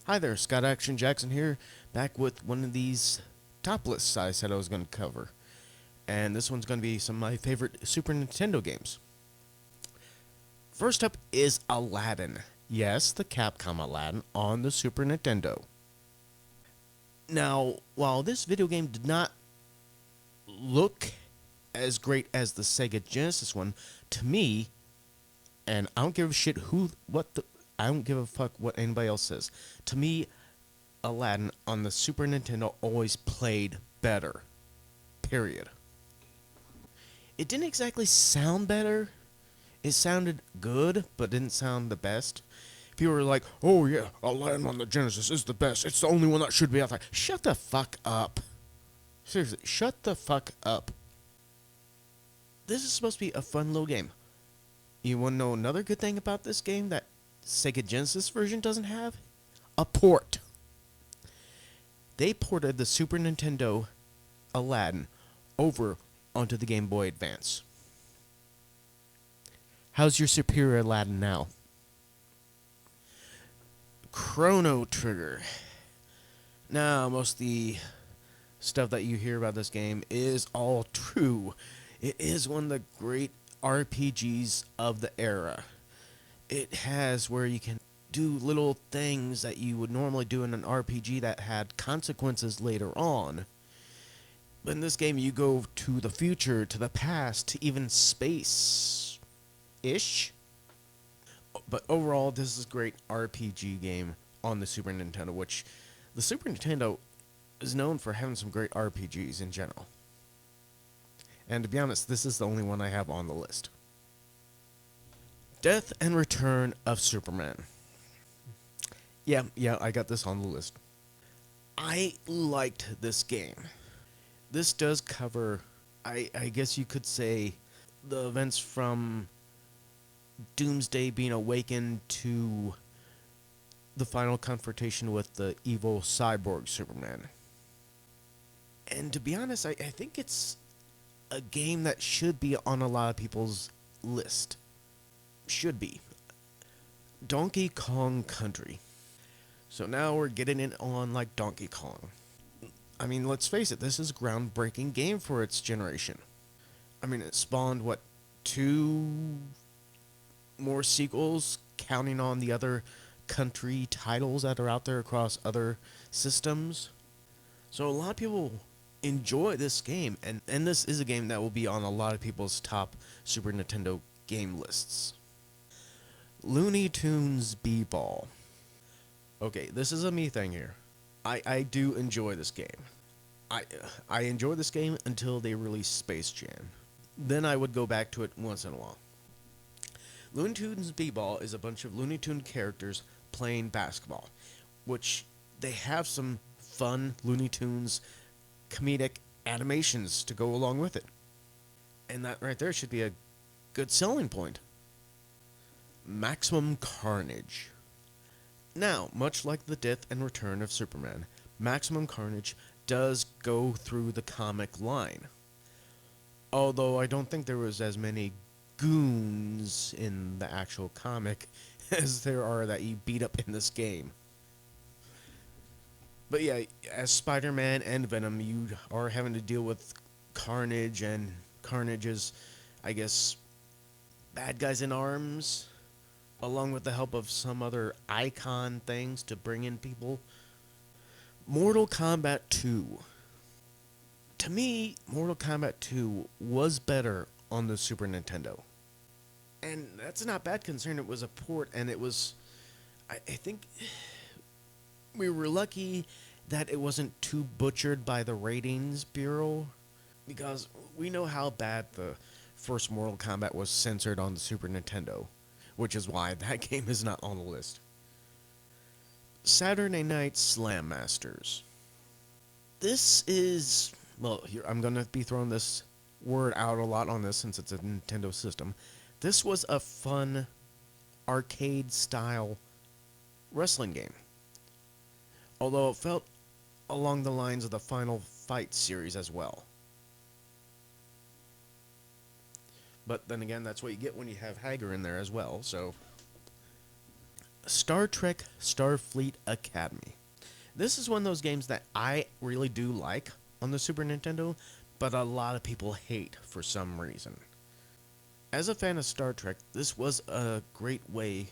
Hi there, Scott Action Jackson here, back with one of these top lists I said I was going to cover. And this one's going to be some of my favorite Super Nintendo games. First up is Aladdin. Yes, the Capcom Aladdin on the Super Nintendo. Now, while this video game did not look as great as the Sega Genesis one, to me, and I don't give a shit I don't give a fuck what anybody else says. To me, Aladdin on the Super Nintendo always played better. Period. It didn't exactly sound better. It sounded good, but didn't sound the best. People were like, oh yeah, Aladdin on the Genesis is the best. It's the only one that should be out there. Shut the fuck up. Seriously, shut the fuck up. This is supposed to be a fun little game. You want to know another good thing about this game that Sega Genesis version doesn't have? A port. They ported the Super Nintendo Aladdin over onto the Game Boy Advance. How's your superior Aladdin now? Chrono Trigger. Now, most of the stuff that you hear about this game is all true. It is one of the great RPGs of the era. It has where you can do little things that you would normally do in an RPG that had consequences later on. But in this game, you go to the future, to the past, to even space-ish. But overall, this is a great RPG game on the Super Nintendo, which the Super Nintendo is known for having some great RPGs in general. And to be honest, this is the only one I have on the list. Death and Return of Superman. Yeah, I got this on the list. I liked this game. This does cover, I guess you could say, the events from Doomsday being awakened to the final confrontation with the evil cyborg Superman. And to be honest, I think it's a game that should be on a lot of people's list. Should be. Donkey Kong Country. So now we're getting it on like Donkey Kong. I mean, let's face it, this is a groundbreaking game for its generation. I mean, it spawned, 2 more sequels, counting on the other country titles that are out there across other systems. So a lot of people enjoy this game, and this is a game that will be on a lot of people's top Super Nintendo game lists. Looney Tunes Bball. Okay, this is a me thing here. I do enjoy this game. I enjoy this game until they release Space Jam. Then I would go back to it once in a while. Looney Tunes Bball is a bunch of Looney Tune characters playing basketball, which they have some fun Looney Tunes comedic animations to go along with it. And that right there should be a good selling point. Maximum Carnage. Now, much like the death and return of Superman, Maximum Carnage does go through the comic line. Although I don't think there was as many goons in the actual comic as there are that you beat up in this game. But yeah, as Spider-Man and Venom, you are having to deal with Carnage and Carnage's, I guess, bad guys in arms, along with the help of some other icon things to bring in people. Mortal Kombat 2. To me, Mortal Kombat 2 was better on the Super Nintendo. And that's not bad considering it was a port, and it was, I think we were lucky that it wasn't too butchered by the ratings bureau, because we know how bad the first Mortal Kombat was censored on the Super Nintendo, which is why that game is not on the list. Saturday Night Slam Masters. This is, well, here, I'm going to be throwing this word out a lot on this since it's a Nintendo system. This was a fun arcade-style wrestling game. Although it felt along the lines of the Final Fight series as well. But then again, that's what you get when you have Hager in there as well, so. Star Trek Starfleet Academy. This is one of those games that I really do like on the Super Nintendo, but a lot of people hate for some reason. As a fan of Star Trek, this was a great way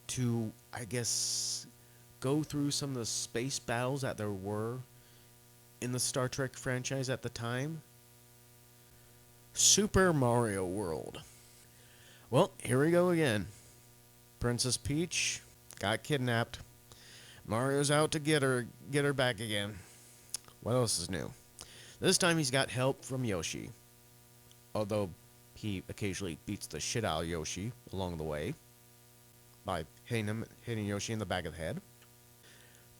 to, I guess, go through some of the space battles that there were in the Star Trek franchise at the time. Super Mario World. Well, here we go again. Princess Peach got kidnapped. Mario's out to get her back again. What else is new? This time he's got help from Yoshi. Although he occasionally beats the shit out of Yoshi along the way by hitting Yoshi in the back of the head.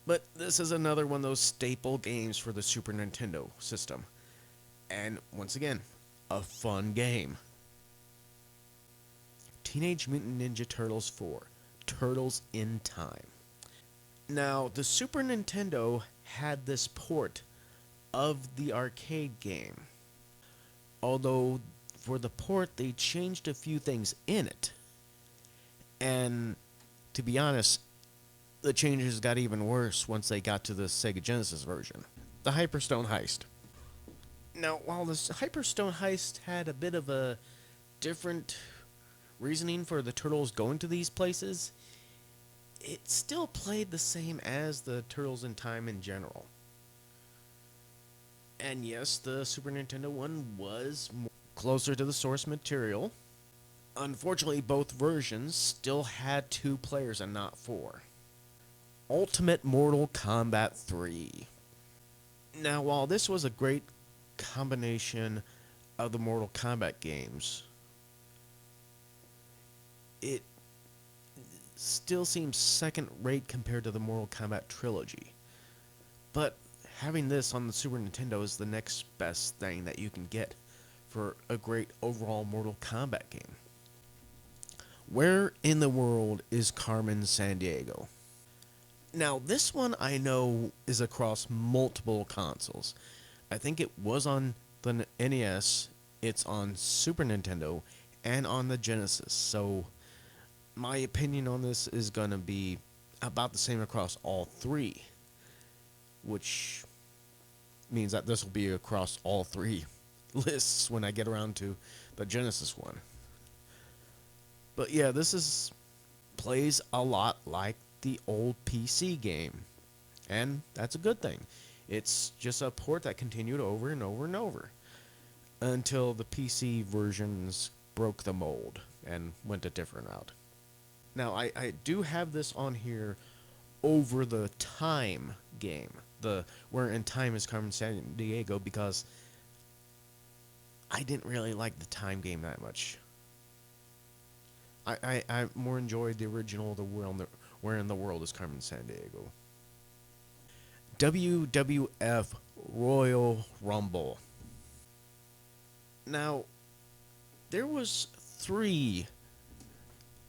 But this is another one of those staple games for the Super Nintendo system. And once again, a fun game. Teenage Mutant Ninja Turtles 4: Turtles in Time. Now, the Super Nintendo had this port of the arcade game. Although, for the port, they changed a few things in it. And, to be honest, the changes got even worse once they got to the Sega Genesis version. The Hyperstone Heist. Now, while this Hyperstone Heist had a bit of a different reasoning for the turtles going to these places, it still played the same as the Turtles in Time in general. And yes, the Super Nintendo one was closer to the source material. Unfortunately, both versions still had 2 players and not 4. Ultimate Mortal Kombat 3. Now, while this was a great combination of the Mortal Kombat games, it still seems second-rate compared to the Mortal Kombat trilogy. But having this on the Super Nintendo is the next best thing that you can get for a great overall Mortal Kombat game. Where in the world is Carmen Sandiego? Now, this one I know is across multiple consoles. I think it was on the NES, it's on Super Nintendo, and on the Genesis. So, my opinion on this is going to be about the same across all 3. Which means that this will be across all 3 lists when I get around to the Genesis one. But yeah, this plays a lot like the old PC game. And that's a good thing. It's just a port that continued over and over and over until the PC versions broke the mold and went a different route. Now, I do have this on here over the Time game, the Where in Time is Carmen Sandiego, because I didn't really like the Time game that much. I more enjoyed the original, Where in the World is Carmen Sandiego. WWF Royal Rumble. Now, there was 3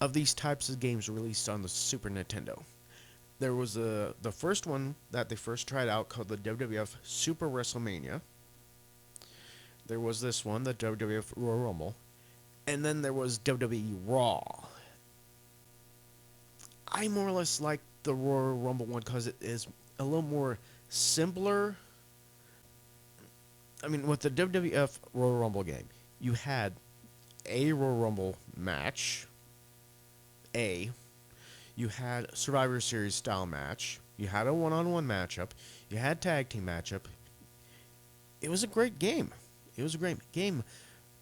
of these types of games released on the Super Nintendo. There was the first one that they first tried out called the WWF Super WrestleMania. There was this one, the WWF Royal Rumble. And then there was WWE Raw. I more or less like the Royal Rumble one because it is a little more simpler. I mean, with the WWF Royal Rumble game, you had a Royal Rumble match. You had Survivor Series style match. You had a one-on-one matchup. You had tag team matchup. It was a great game. It was a great game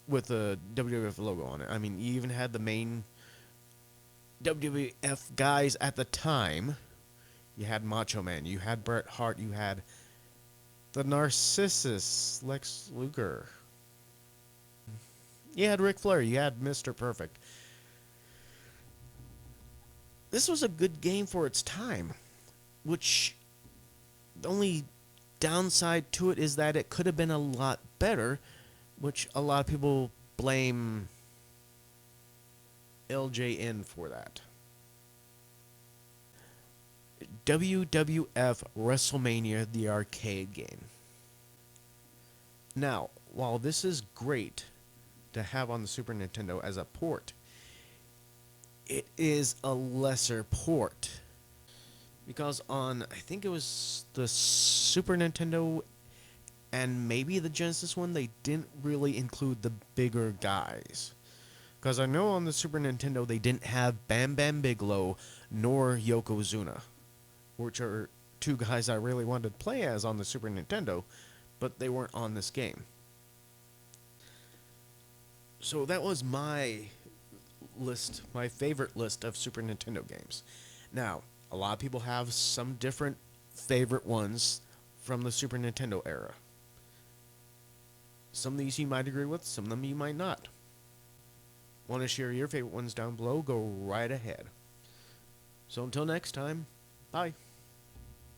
with the WWF logo on it. I mean, you even had the main WWF guys at the time. You had Macho Man. You had Bret Hart. You had the Narcissus, Lex Luger. You had Ric Flair. You had Mr. Perfect. This was a good game for its time, which the only downside to it is that it could have been a lot better, which a lot of people blame LJN for that. WWF WrestleMania, the arcade game. Now, while this is great to have on the Super Nintendo as a port, it is a lesser port. Because on, I think it was the Super Nintendo and maybe the Genesis one, they didn't really include the bigger guys. Because I know on the Super Nintendo they didn't have Bam Bam Bigelow nor Yokozuna, which are two guys I really wanted to play as on the Super Nintendo, but they weren't on this game. So that was my list, my favorite list of Super Nintendo games. Now, a lot of people have some different favorite ones from the Super Nintendo era. Some of these you might agree with, some of them you might not. Want to share your favorite ones down below? Go right ahead. So until next time, bye.